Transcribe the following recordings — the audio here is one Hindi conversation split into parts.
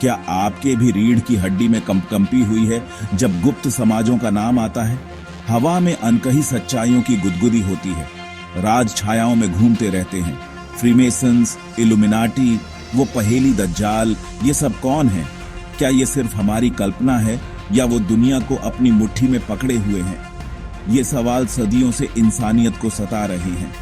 क्या आपके भी रीढ़ की हड्डी में कंपकंपी हुई है जब गुप्त समाजों का नाम आता है? हवा में अनकही सच्चाइयों की गुदगुदी होती है, राज छायाओं में घूमते रहते हैं। फ्रीमेसन्स, इल्यूमिनाटी, वो पहेली दज्जाल, ये सब कौन है? क्या ये सिर्फ हमारी कल्पना है या वो दुनिया को अपनी मुट्ठी में पकड़े हुए हैं? ये सवाल सदियों से इंसानियत को सता रहे हैं।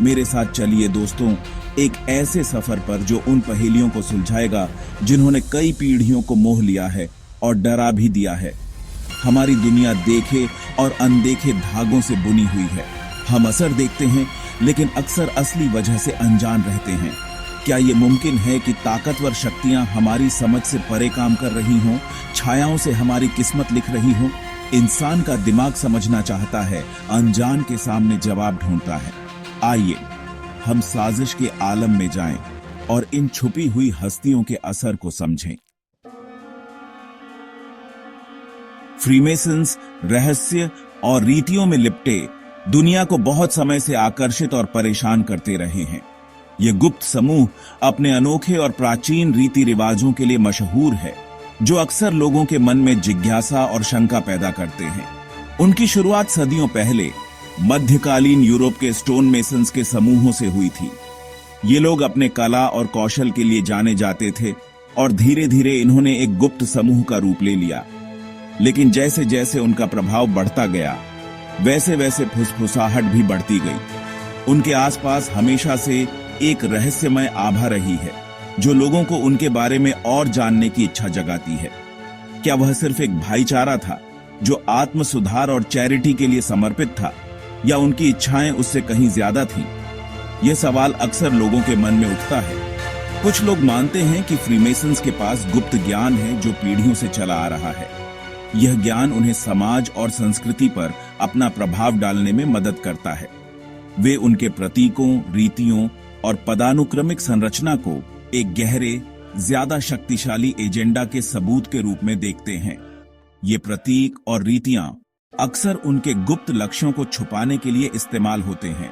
मेरे साथ चलिए दोस्तों, एक ऐसे सफर पर जो उन पहेलियों को सुलझाएगा जिन्होंने कई पीढ़ियों को मोह लिया है और डरा भी दिया है। हमारी दुनिया देखे और अनदेखे धागों से बुनी हुई है। हम असर देखते हैं लेकिन अक्सर असली वजह से अनजान रहते हैं। क्या ये मुमकिन है कि ताकतवर शक्तियां हमारी समझ से परे काम कर रही हों, छायाओं से हमारी किस्मत लिख रही हों? इंसान का दिमाग समझना चाहता है, अनजान के सामने जवाब ढूंढता है। आइए हम साजिश के आलम में जाएं और इन छुपी हुई हस्तियों के असर को समझें। फ्रीमेसन्स रहस्य और रीतियों में लिपटे दुनिया को बहुत समय से आकर्षित और परेशान करते रहे हैं। ये गुप्त समूह अपने अनोखे और प्राचीन रीति रिवाजों के लिए मशहूर है, जो अक्सर लोगों के मन में जिज्ञासा और शंका पैदा करते हैं। उनकी शुरुआत सदियों पहले मध्यकालीन यूरोप के स्टोन मेसन्स के समूहों से हुई थी। ये लोग अपने कला और कौशल के लिए जाने जाते थे और धीरे धीरे इन्होंने एक गुप्त समूह का रूप ले लिया। लेकिन जैसे जैसे उनका प्रभाव बढ़ता गया, वैसे वैसे फुसफुसाहट भी बढ़ती गई। उनके आसपास हमेशा से एक रहस्यमय आभा रही है, जो लोगों को उनके बारे में और जानने की इच्छा जगाती है। क्या वह सिर्फ एक भाईचारा था जो आत्म सुधार और चैरिटी के लिए समर्पित था, या उनकी इच्छाएं उससे कहीं ज्यादा थीं? यह सवाल अक्सर लोगों के मन में उठता है। कुछ लोग मानते हैं कि फ्रीमेसन्स के पास गुप्त ज्ञान है जो पीढ़ियों से चला आ रहा है। यह ज्ञान उन्हें समाज और संस्कृति पर अपना प्रभाव डालने में मदद करता है। वे उनके प्रतीकों, रीतियों और पदानुक्रमिक संरचना को एक गहरे, ज्यादा शक्तिशाली एजेंडा के सबूत के रूप में देखते हैं। ये प्रतीक और रीतियां अक्सर उनके गुप्त लक्ष्यों को छुपाने के लिए इस्तेमाल होते हैं।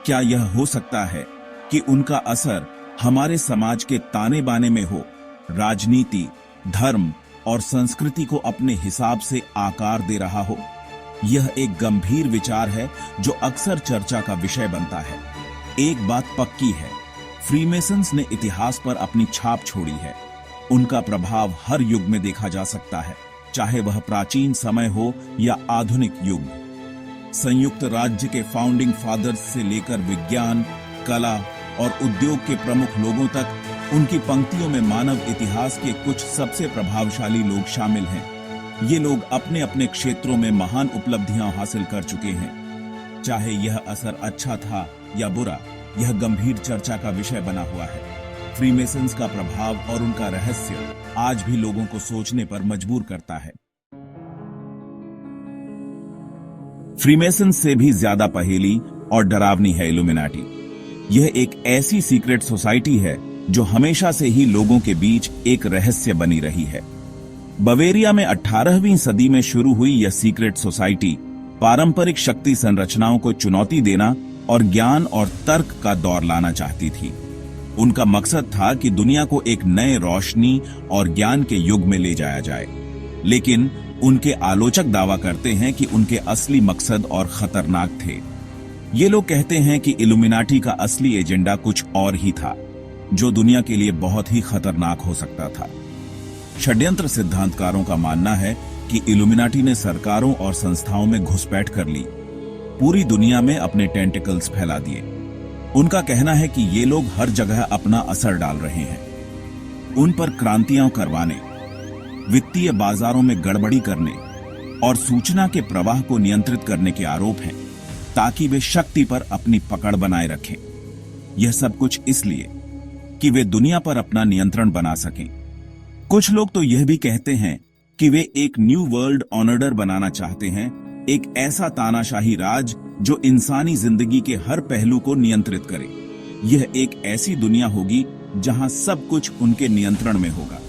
क्या यह हो सकता है कि उनका असर हमारे समाज के ताने बाने में हो, राजनीति, धर्म और संस्कृति को अपने हिसाब से आकार दे रहा हो? यह एक गंभीर विचार है जो अक्सर चर्चा का विषय बनता है। एक बात पक्की है, फ्रीमेसन्स ने इतिहास पर अपनी छाप छोड़ी है। उनका प्रभाव हर युग में देखा जा सकता है, चाहे वह प्राचीन समय हो या आधुनिक युग। संयुक्त राज्य के फाउंडिंग फादर्स से लेकर विज्ञान, कला और उद्योग के प्रमुख लोगों तक उनकी पंक्तियों में मानव इतिहास के कुछ सबसे प्रभावशाली लोग शामिल हैं। ये लोग अपने अपने क्षेत्रों में महान उपलब्धियां हासिल कर चुके हैं। चाहे यह असर अच्छा था या बुरा, यह गंभीर चर्चा का विषय बना हुआ है। फ्रीमेसन्स का प्रभाव और उनका रहस्य आज भी लोगों को सोचने पर मजबूर करता है। फ्रीमेसन्स से भी ज्यादा पहेली और डरावनी है इल्यूमिनाटी। यह एक ऐसी सीक्रेट सोसाइटी है जो हमेशा से ही लोगों के बीच एक रहस्य बनी रही है। बवेरिया में 18वीं सदी में शुरू हुई यह सीक्रेट सोसाइटी पारंपरिक शक्ति संरचनाओं को चुनौती देना और ज्ञान और तर्क का दौर लाना चाहती थी। उनका मकसद था कि दुनिया को एक नए रोशनी और ज्ञान के युग में ले जाया जाए। लेकिन उनके आलोचक दावा करते हैं कि उनके असली मकसद और खतरनाक थे। ये लोग कहते हैं कि इल्यूमिनाटी का असली एजेंडा कुछ और ही था, जो दुनिया के लिए बहुत ही खतरनाक हो सकता था। षड्यंत्र सिद्धांतकारों का मानना है कि इल्यूमिनाटी ने सरकारों और संस्थाओं में घुसपैठ कर ली, पूरी दुनिया में अपने टेंटिकल्स फैला दिए। उनका कहना है कि ये लोग हर जगह अपना असर डाल रहे हैं। उन पर क्रांतियां करवाने, वित्तीय बाजारों में गड़बड़ी करने और सूचना के प्रवाह को नियंत्रित करने के आरोप हैं, ताकि वे शक्ति पर अपनी पकड़ बनाए रखें। यह सब कुछ इसलिए कि वे दुनिया पर अपना नियंत्रण बना सकें। कुछ लोग तो यह भी कहते हैं कि वे एक न्यू वर्ल्ड ऑर्डर बनाना चाहते हैं, एक ऐसा तानाशाही राज जो इंसानी जिंदगी के हर पहलू को नियंत्रित करे। यह एक ऐसी दुनिया होगी जहां सब कुछ उनके नियंत्रण में होगा।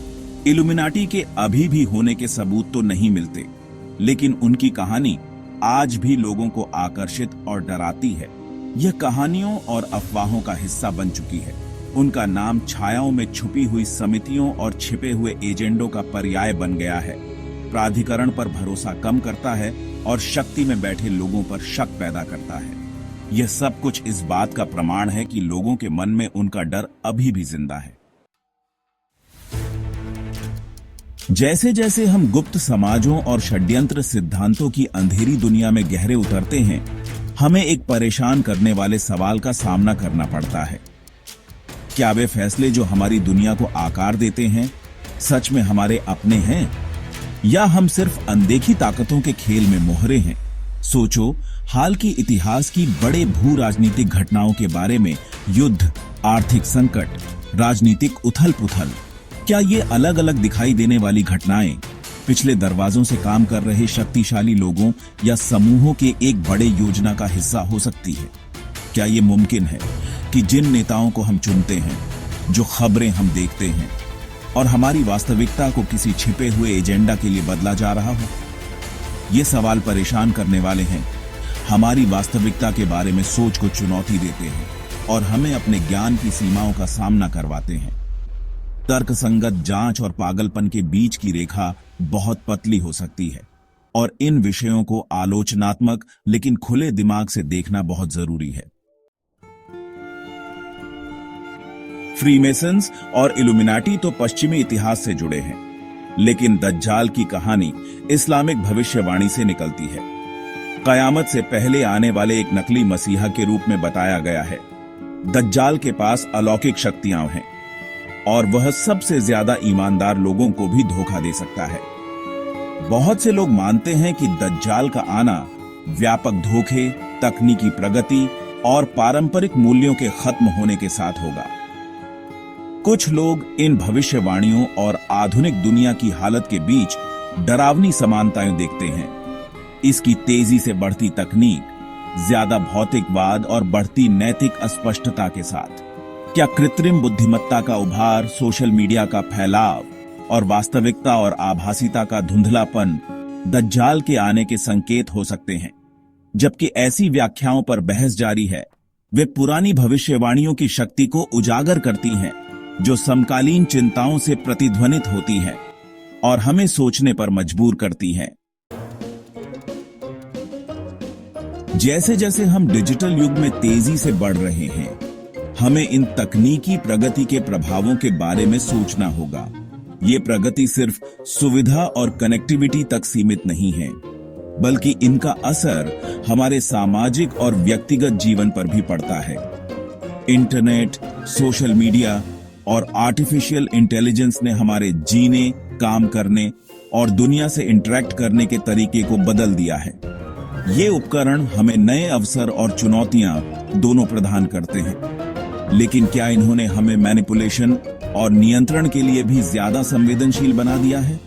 इल्यूमिनाटी के अभी भी होने के सबूत तो नहीं मिलते, लेकिन उनकी कहानी आज भी लोगों को आकर्षित और डराती है। यह कहानियों और अफवाहों का हिस्सा बन चुकी है। उनका नाम छायाओं में छुपी हुई समितियों और छिपे हुए एजेंडों का पर्याय बन गया है। प्राधिकरण पर भरोसा कम करता है और शक्ति में बैठे लोगों पर शक पैदा करता है। यह सब कुछ इस बात का प्रमाण है कि लोगों के मन में उनका डर अभी भी जिंदा है। जैसे जैसे हम गुप्त समाजों और षड्यंत्र सिद्धांतों की अंधेरी दुनिया में गहरे उतरते हैं, हमें एक परेशान करने वाले सवाल का सामना करना पड़ता है। क्या वे फैसले जो हमारी दुनिया को आकार देते हैं सच में हमारे अपने हैं, या हम सिर्फ अनदेखी ताकतों के खेल में मोहरे हैं? सोचो, हाल की इतिहास की बड़े भू राजनीतिक घटनाओं के बारे में। युद्ध, आर्थिक संकट, राजनीतिक उथल पुथल, क्या ये अलग अलग दिखाई देने वाली घटनाएं पिछले दरवाजों से काम कर रहे शक्तिशाली लोगों या समूहों के एक बड़े योजना का हिस्सा हो सकती है? क्या ये मुमकिन है कि जिन नेताओं को हम चुनते हैं, जो खबरें हम देखते हैं, और हमारी वास्तविकता को किसी छिपे हुए एजेंडा के लिए बदला जा रहा हो? ये सवाल परेशान करने वाले हैं, हमारी वास्तविकता के बारे में सोच को चुनौती देते हैं और हमें अपने ज्ञान की सीमाओं का सामना करवाते हैं। तर्कसंगत जांच और पागलपन के बीच की रेखा बहुत पतली हो सकती है और इन विषयों को आलोचनात्मक लेकिन खुले दिमाग से देखना बहुत जरूरी है। फ्रीमेसन्स और इल्यूमिनाटी तो पश्चिमी इतिहास से जुड़े हैं, लेकिन दज्जाल की कहानी इस्लामिक भविष्यवाणी से निकलती है। कयामत से पहले आने वाले एक नकली मसीहा के रूप में बताया गया है। दज्जाल के पास अलौकिक शक्तियां हैं और वह सबसे ज्यादा ईमानदार लोगों को भी धोखा दे सकता है। बहुत से लोग मानते हैं कि दज्जाल का आना व्यापक धोखे, तकनीकी प्रगति और पारंपरिक मूल्यों के खत्म होने के साथ होगा। कुछ लोग इन भविष्यवाणियों और आधुनिक दुनिया की हालत के बीच डरावनी समानताएं देखते हैं। इसकी तेजी से बढ़ती तकनीक, ज्यादा भौतिकवाद और बढ़ती नैतिक अस्पष्टता के साथ। क्या कृत्रिम बुद्धिमत्ता का उभार, सोशल मीडिया का फैलाव और वास्तविकता और आभासीता का धुंधलापन दज्जाल के आने के संकेत हो सकते हैं? जबकि ऐसी व्याख्याओं पर बहस जारी है, वे पुरानी भविष्यवाणियों की शक्ति को उजागर करती हैं, जो समकालीन चिंताओं से प्रतिध्वनित होती है और हमें सोचने पर मजबूर करती हैं। जैसे जैसे हम डिजिटल युग में तेजी से बढ़ रहे हैं, हमें इन तकनीकी प्रगति के प्रभावों के बारे में सोचना होगा। ये प्रगति सिर्फ सुविधा और कनेक्टिविटी तक सीमित नहीं है, बल्कि इनका असर हमारे सामाजिक और व्यक्तिगत जीवन पर भी पड़ता है। इंटरनेट, सोशल मीडिया और आर्टिफिशियल इंटेलिजेंस ने हमारे जीने, काम करने और दुनिया से इंटरेक्ट करने के तरीके को बदल दिया है। ये उपकरण हमें नए अवसर और चुनौतियां दोनों प्रदान करते हैं, लेकिन क्या इन्होंने हमें मैनिपुलेशन और नियंत्रण के लिए भी ज्यादा संवेदनशील बना दिया है?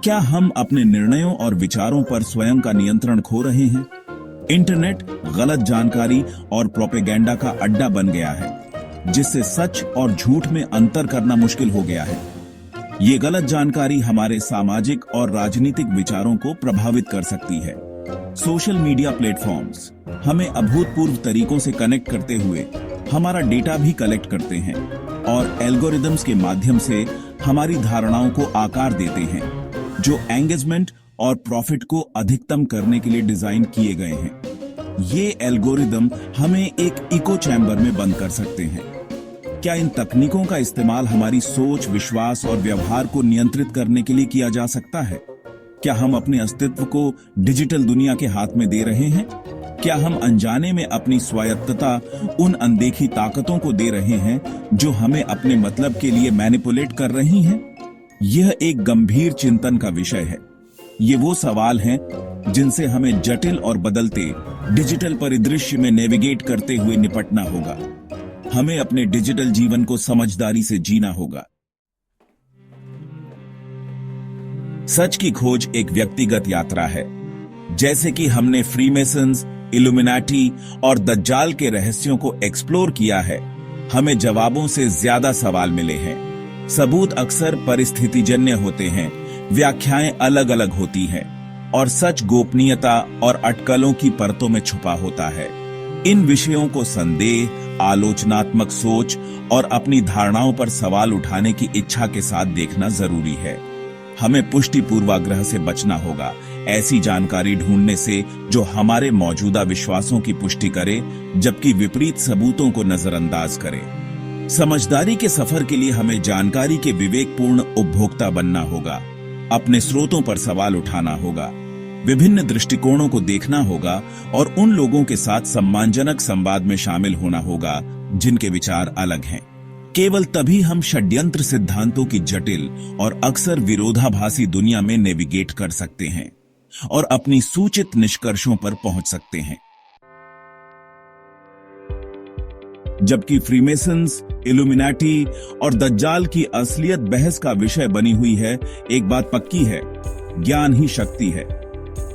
क्या हम अपने निर्णयों और विचारों पर स्वयं का नियंत्रण खो रहे हैं? इंटरनेट गलत जानकारी और प्रोपेगेंडा का अड्डा बन गया है, जिससे सच और झूठ में अंतर करना मुश्किल हो गया है। ये गलत जानकारी हमारे सामाजिक और राजनीतिक विचारों को प्रभावित कर सकती है। सोशल मीडिया प्लेटफॉर्म्स हमें अभूतपूर्व तरीकों से कनेक्ट करते हुए हमारा डेटा भी कलेक्ट करते हैं और एल्गोरिदम्स के माध्यम से हमारी धारणाओं को आकार देते हैं, जो एंगेजमेंट और प्रॉफिट को अधिकतम करने के लिए डिजाइन किए गए हैं। ये एल्गोरिदम हमें एक इको चैम्बर में बंद कर सकते हैं। क्या इन तकनीकों का इस्तेमाल हमारी सोच, विश्वास और व्यवहार को नियंत्रित करने के लिए किया जा सकता है? क्या हम अपने अस्तित्व को डिजिटल दुनिया के हाथ में दे रहे हैं? क्या हम अनजाने में अपनी स्वायत्तता उन अनदेखी ताकतों को दे रहे हैं जो हमें अपने मतलब के लिए मैनिपुलेट कर रही हैं? यह एक गंभीर चिंतन का विषय है। ये वो सवाल हैं जिनसे हमें जटिल और बदलते डिजिटल परिदृश्य में नेविगेट करते हुए निपटना होगा। हमें अपने डिजिटल जीवन को समझदारी से जीना होगा। सच की खोज एक व्यक्तिगत यात्रा है। जैसे कि हमने फ्रीमेसन्स, इल्यूमिनाटी और दज्जाल के रहस्यों को एक्सप्लोर किया है, हमें जवाबों से ज्यादा सवाल मिले हैं। सबूत अक्सर परिस्थितिजन्य होते हैं, व्याख्याएं अलग अलग होती हैं और सच गोपनीयता और अटकलों की परतों में छुपा होता है। इन विषयों को संदेह, आलोचनात्मक सोच और अपनी धारणाओं पर सवाल उठाने की इच्छा के साथ देखना जरूरी है। हमें पुष्टि पूर्वाग्रह से बचना होगा, ऐसी जानकारी ढूंढने से जो हमारे मौजूदा विश्वासों की पुष्टि करे जबकि विपरीत सबूतों को नजरअंदाज करे। समझदारी के सफर के लिए हमें जानकारी के विवेकपूर्ण उपभोक्ता बनना होगा, अपने स्रोतों पर सवाल उठाना होगा, विभिन्न दृष्टिकोणों को देखना होगा और उन लोगों के साथ सम्मानजनक संवाद में शामिल होना होगा जिनके विचार अलग हैं। केवल तभी हम षड्यंत्र सिद्धांतों की जटिल और अक्सर विरोधाभासी दुनिया में नेविगेट कर सकते हैं और अपनी सूचित निष्कर्षों पर पहुंच सकते हैं। जबकि फ्रीमेसन्स, इल्यूमिनाटी और दज्जाल की असलियत बहस का विषय बनी हुई है, एक बात पक्की है, ज्ञान ही शक्ति है।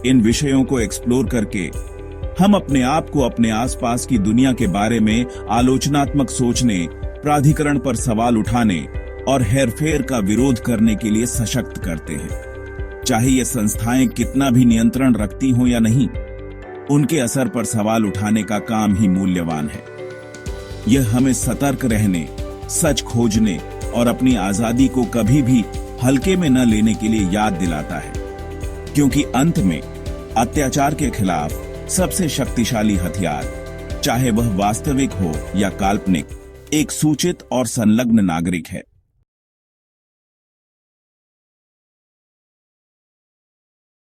इन विषयों को एक्सप्लोर करके हम अपने आप को अपने आसपास की दुनिया के बारे में आलोचनात्मक सोचने, प्राधिकरण पर सवाल उठाने और हेरफेर का विरोध करने के लिए सशक्त करते हैं। चाहे ये संस्थाएं कितना भी नियंत्रण रखती हों या नहीं, उनके असर पर सवाल उठाने का काम ही मूल्यवान है। यह हमें सतर्क रहने, सच खोजने और अपनी आजादी को कभी भी हल्के में न लेने के लिए याद दिलाता है, क्योंकि अंत में अत्याचार के खिलाफ सबसे शक्तिशाली हथियार, चाहे वह वास्तविक हो या काल्पनिक, एक सूचित और संलग्न नागरिक है।